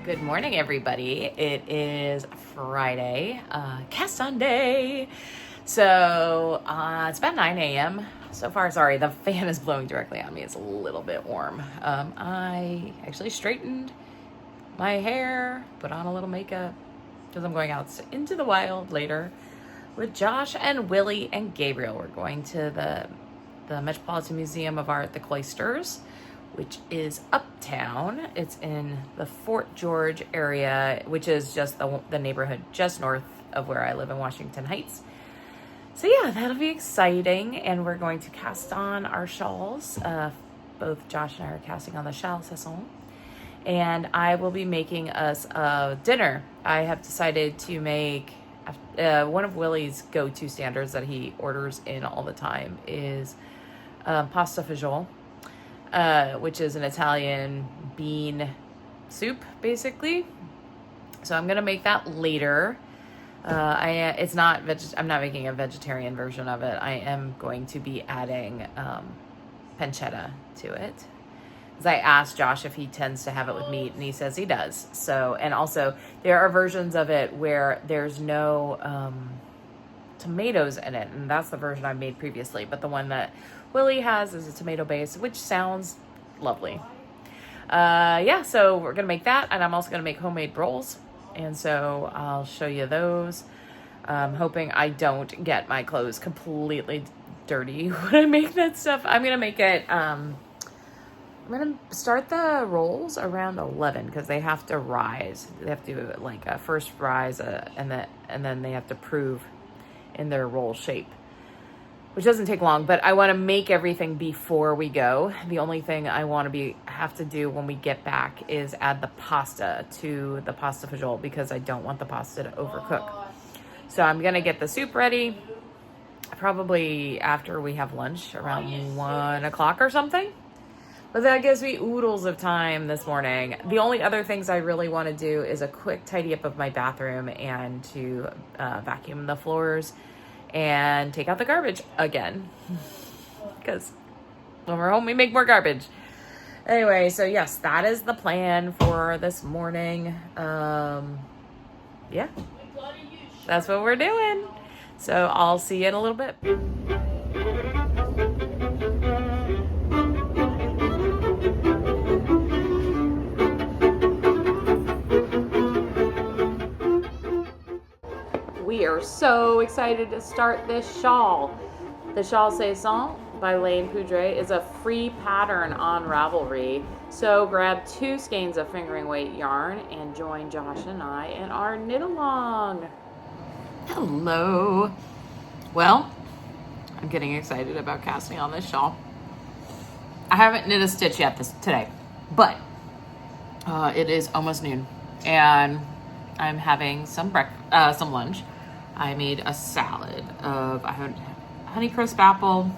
Good morning, everybody. It is Friday, cast on day. So it's about 9 a.m. So far, sorry, the fan is blowing directly on me. It's a little bit warm. I actually straightened my hair, put on a little makeup because I'm going out into the wild later with Josh and Willie and Gabriel. We're going to the Metropolitan Museum of Art, the Cloisters, which is uptown. It's in the Fort George area, which is just the neighborhood just north of where I live in Washington Heights. So yeah, that'll be exciting. And we're going to cast on our shawls. Both Josh and I are casting on the châle saison. And I will be making us a dinner. I have decided to make one of Willie's go-to standards that he orders in all the time is pasta fagioli. Which is an Italian bean soup, basically. So I'm gonna make that later. I'm not making a vegetarian version of it. I am going to be adding pancetta to it. Because I asked Josh if he tends to have it with meat, and he says he does. So, and also there are versions of it where there's no tomatoes in it, and that's the version I made previously. But the one that Willie has is a tomato base, which sounds lovely. So we're gonna make that, and I'm also gonna make homemade rolls, and so I'll show you those. Hoping I don't get my clothes completely dirty when I make that stuff. I'm gonna make it. I'm gonna start the rolls around 11 because they have to rise. They have to do like a first rise, and then they have to prove in their roll shape, which doesn't take long, but I want to make everything before we go. The only thing I have to do when we get back is add the pasta to the pasta fagioli because I don't want the pasta to overcook. So I'm going to get the soup ready probably after we have lunch around 1 o'clock or something. But that gives me oodles of time this morning. The only other things I really want to do is a quick tidy up of my bathroom and to vacuum the floors and take out the garbage again. Because when we're home, we make more garbage. Anyway, so yes, that is the plan for this morning. Yeah, that's what we're doing. So I'll see you in a little bit. We are so excited to start this shawl. The Châle Saison by Lane Poudre is a free pattern on Ravelry. So grab 2 skeins of fingering weight yarn and join Josh and I in our knit along. Hello. Well, I'm getting excited about casting on this shawl. I haven't knit a stitch yet today, but it is almost noon and I'm having some lunch. I made a salad of honeycrisp apple,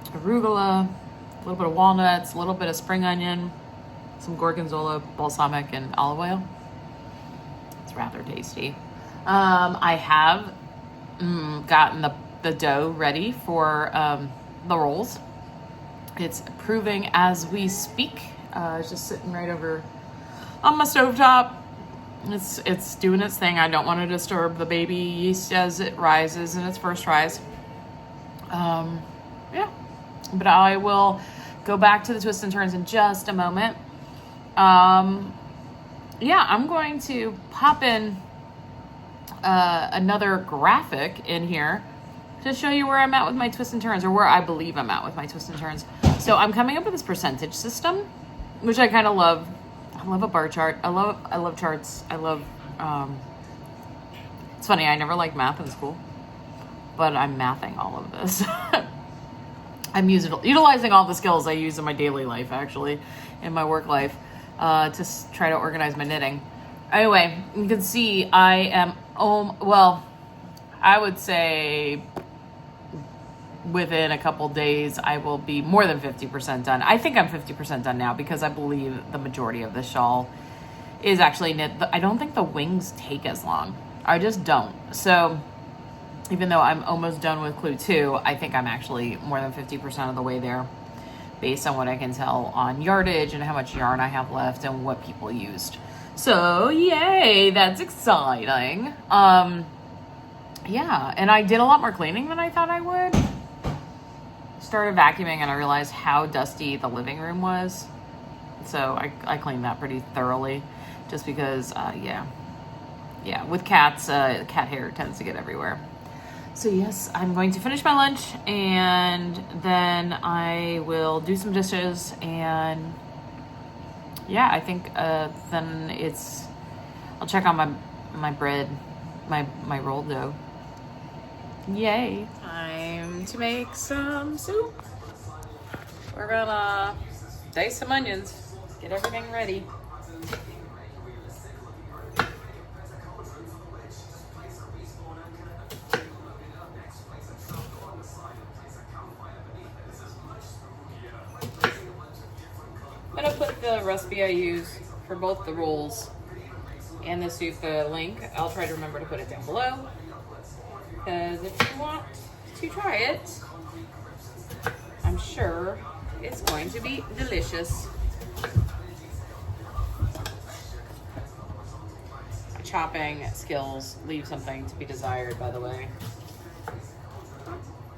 arugula, a little bit of walnuts, a little bit of spring onion, some gorgonzola, balsamic, and olive oil. It's rather tasty. I have gotten the dough ready for the rolls. It's proving as we speak. It's just sitting right over on my stovetop. It's doing its thing. I don't want to disturb the baby yeast as it rises in its first rise. But I will go back to the twists and turns in just a moment. I'm going to pop in another graphic in here to show you where I'm at with my twists and turns, or where I believe I'm at with my twists and turns. So I'm coming up with this percentage system, which I kind of love. I love a bar chart. I love charts. I love, it's funny, I never liked math in school, but I'm mathing all of this. I'm utilizing all the skills I use in my daily life, actually, in my work life, to try to organize my knitting. Anyway, you can see I am, I would say within a couple days, I will be more than 50% done. I think I'm 50% done now because I believe the majority of the shawl is actually knit. I don't think the wings take as long. I just don't. So even though I'm almost done with Clue 2, I think I'm actually more than 50% of the way there based on what I can tell on yardage and how much yarn I have left and what people used. So yay, that's exciting. Yeah, and I did a lot more cleaning than I thought I would. Started vacuuming and I realized how dusty the living room was. So I cleaned that pretty thoroughly just because, yeah, with cats, cat hair tends to get everywhere. So yes, I'm going to finish my lunch and then I will do some dishes and yeah, I think then I'll check on my bread, my rolled dough. Yay. Time to make some soup. We're gonna dice some onions, get everything ready. I'm gonna put the recipe I use for both the rolls and the soup, the link. I'll try to remember to put it down below. Because if you want to try it, I'm sure it's going to be delicious. My chopping skills leave something to be desired, by the way.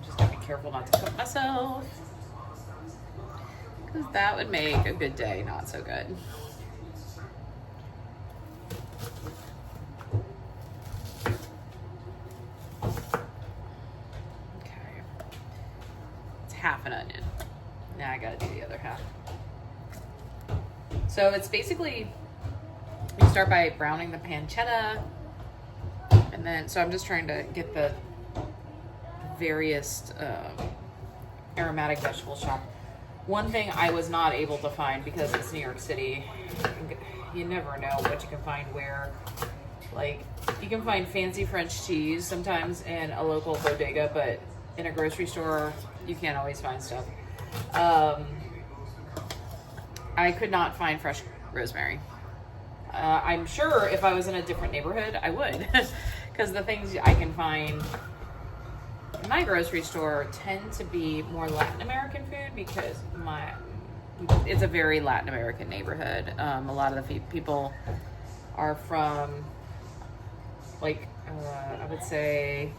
Just gotta be careful not to cook myself. Because that would make a good day not so good. Half an onion. Now I gotta do the other half. So it's basically, you start by browning the pancetta, and then, so I'm just trying to get the various aromatic vegetable shop. One thing I was not able to find because it's New York City, you never know what you can find where. Like, you can find fancy French cheese sometimes in a local bodega, but in a grocery store, you can't always find stuff. I could not find fresh rosemary. I'm sure if I was in a different neighborhood, I would. Because the things I can find in my grocery store tend to be more Latin American food because it's a very Latin American neighborhood. A lot of the people are from, like, I would say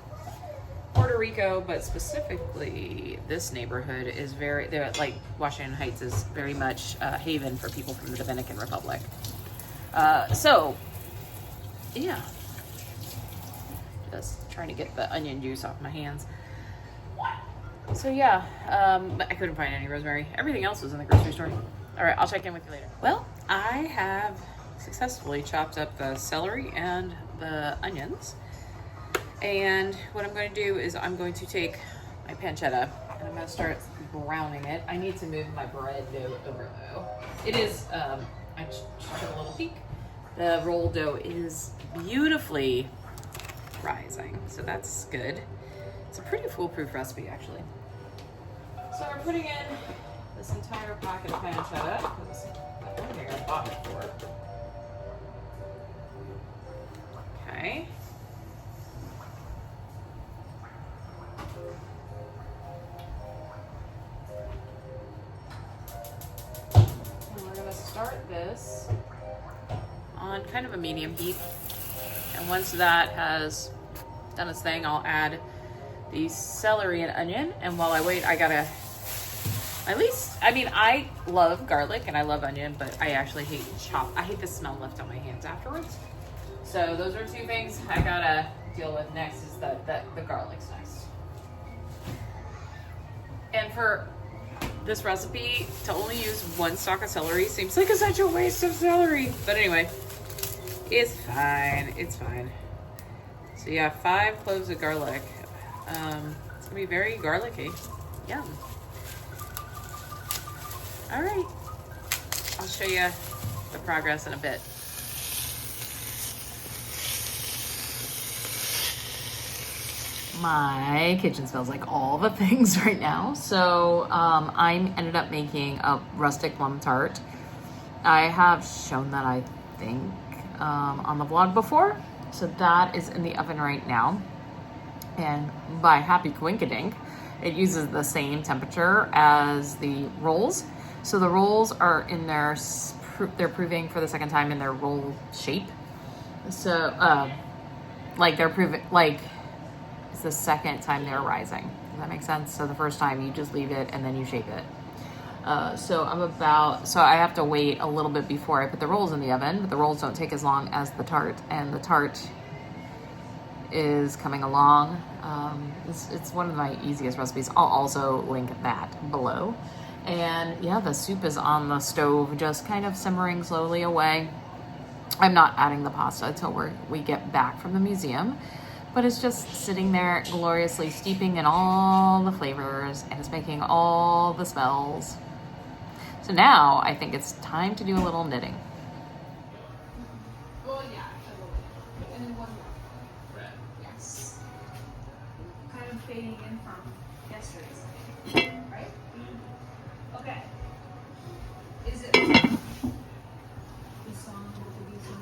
Puerto Rico, but specifically this neighborhood is like Washington Heights is very much a haven for people from the Dominican Republic. So yeah, just trying to get the onion juice off my hands. So yeah, I couldn't find any rosemary. Everything else was in the grocery store. All right, I'll check in with you later. Well, I have successfully chopped up the celery and the onions. And what I'm going to do is I'm going to take my pancetta and I'm going to start browning it. I need to move my bread dough over though. It is, I took a little peek. The roll dough is beautifully rising, so that's good. It's a pretty foolproof recipe actually. So we're putting in this entire packet of pancetta because I don't think I bought it for. Okay. Start this on kind of a medium heat, and once that has done its thing, I'll add the celery and onion. And while I wait, I gotta I love garlic and I love onion, but I actually hate I hate the smell left on my hands afterwards. So those are two things I gotta deal with next. Is the garlic's next. And for this recipe, to only use one stalk of celery seems like such a waste of celery. But anyway, it's fine. It's fine. So yeah, 5 cloves of garlic. It's gonna be very garlicky. Yum. All right, I'll show you the progress in a bit. My kitchen smells like all the things right now. So I ended up making a rustic plum tart. I have shown that, I think, on the vlog before. So that is in the oven right now. And by happy coinkydink, it uses the same temperature as the rolls. So the rolls are in there they're proving for the second time in their roll shape. So, like they're proving, like it's the second time they're rising. Does that make sense? So the first time you just leave it and then you shape it. So I have to wait a little bit before I put the rolls in the oven, but the rolls don't take as long as the tart, and the tart is coming along. It's one of my easiest recipes. I'll also link that below. And yeah, the soup is on the stove, just kind of simmering slowly away. I'm not adding the pasta until we get back from the museum, but it's just sitting there gloriously steeping in all the flavors, and it's making all the smells. So now I think it's time to do a little knitting. Well, yeah, and then one more. Red. Yes. Kind of fading in from yesterday's, right? Okay. Is it the song with the music?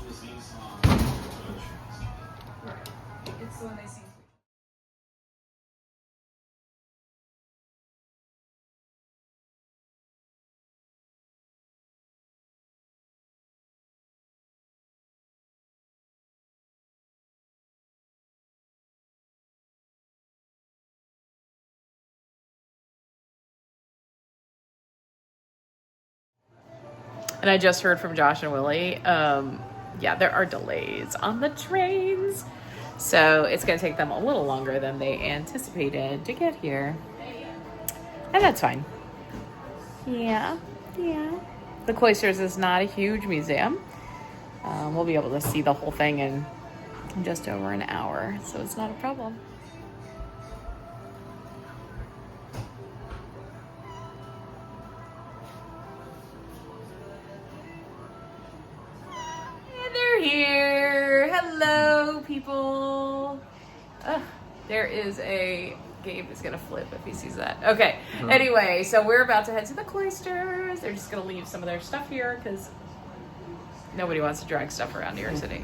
The same song. Right. It's the one they sing. And I just heard from Josh and Willie. Yeah, there are delays on the trains. So it's going to take them a little longer than they anticipated to get here. And that's fine. Yeah. The Cloisters is not a huge museum. We'll be able to see the whole thing in just over an hour. So it's not a problem. Here, hello people. There is Gabe is gonna flip if he sees that. Okay, Anyway, so we're about to head to the Cloisters. They're just gonna leave some of their stuff here because nobody wants to drag stuff around New York City.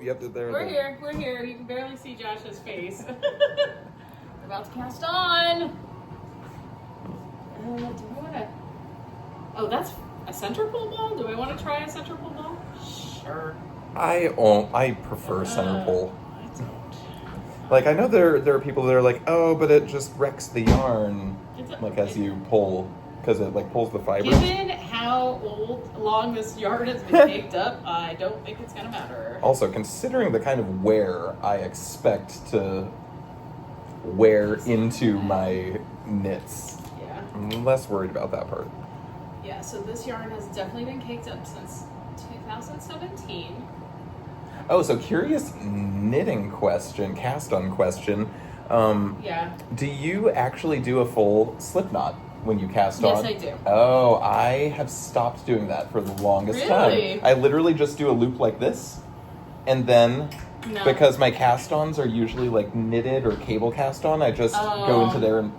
Yep, there. We're here. We're here. You can barely see Josh's face. We're about to cast on. Do I want to? Oh, that's a center pull ball. Do I want to try a center pull ball? Sure. I prefer center pull. I don't. Like, I know there are people that are like, oh, but it just wrecks the yarn, like as you pull, because it like pulls the fibers. Given how long this yarn has been caked up, I don't think it's gonna matter. Also, considering the kind of wear I expect to wear into my knits, Yeah. I'm less worried about that part. Yeah, so this yarn has definitely been caked up since 2017. Oh, so curious knitting question, cast on question. Yeah. Do you actually do a full slip knot when you cast on? Yes, I do. Oh, I have stopped doing that for the longest Really? time. I literally just do a loop like this, and then No. because my cast-ons are usually like knitted or cable cast on, I just go into there and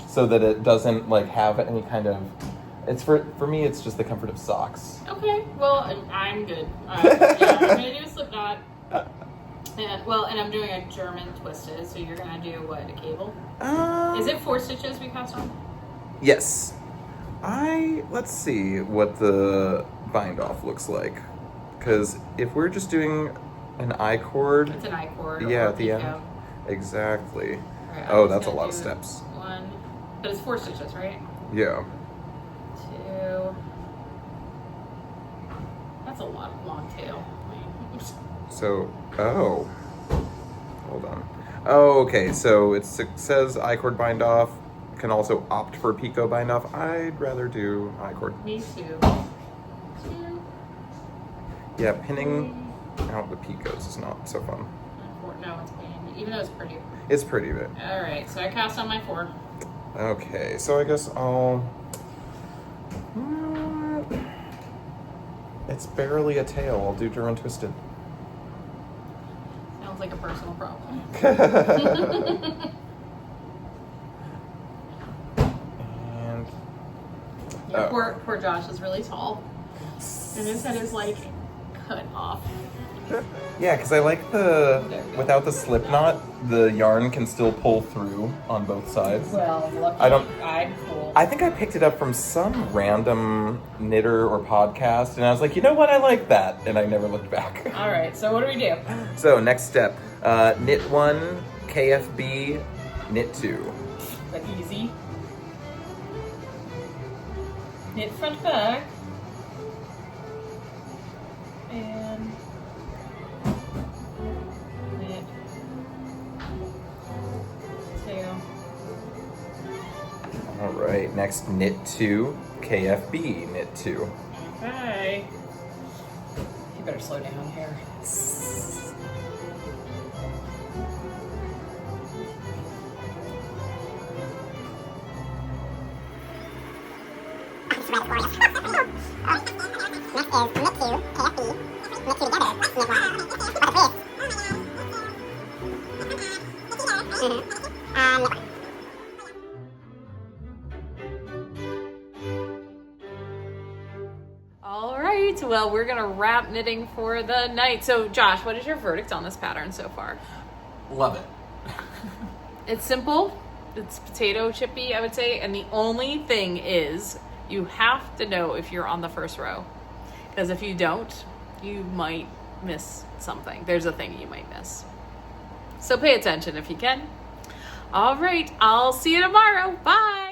so that it doesn't like have any kind of. It's for me. It's just the comfort of socks. Okay, well, I'm good. Yeah, I'm gonna do a slip knot. And I'm doing a German twisted, so you're gonna do what, a cable? Is it 4 stitches we cast on? Yes. Let's see what the bind off looks like. Because if we're just doing an I cord. It's an I cord. Yeah, or at the end. pico. Exactly. Right, Oh, I'm just that's a gonna lot of do steps. 1, but it's 4 stitches, right? Yeah. 2. That's a long tail. So, oh. Hold on. Oh, okay. So it says I cord bind off. Can also opt for Pico bind off. I'd rather do I cord. Me too. 2. Yeah, pinning out the Picos is not so fun. And 4. No, it's pain. Even though it's pretty. It's pretty, but. Alright, so I cast on my 4. Okay, so I guess I'll. It's barely a tail. I'll do German twisted. Sounds like a personal problem. And Yeah, poor Josh is really tall. And his head is like cut off. yeah, because I like without the slip knot, the yarn can still pull through on both sides. Well, lucky I'm cool. I think I picked it up from some random knitter or podcast, and I was like, you know what, I like that, and I never looked back. All right, so what do we do? So next step, knit 1, KFB, knit 2. But easy. Knit front back. And knit 2. All right, next knit 2, KFB, knit 2. Okay. You better slow down here. All right, well, we're gonna wrap knitting for the night. So, Josh, what is your verdict on this pattern so far? Love it. It's simple. It's potato chippy, I would say. And the only thing is you have to know if you're on the first row. Because if you don't, you might miss something. There's a thing you might miss. So pay attention if you can. All right, I'll see you tomorrow. Bye.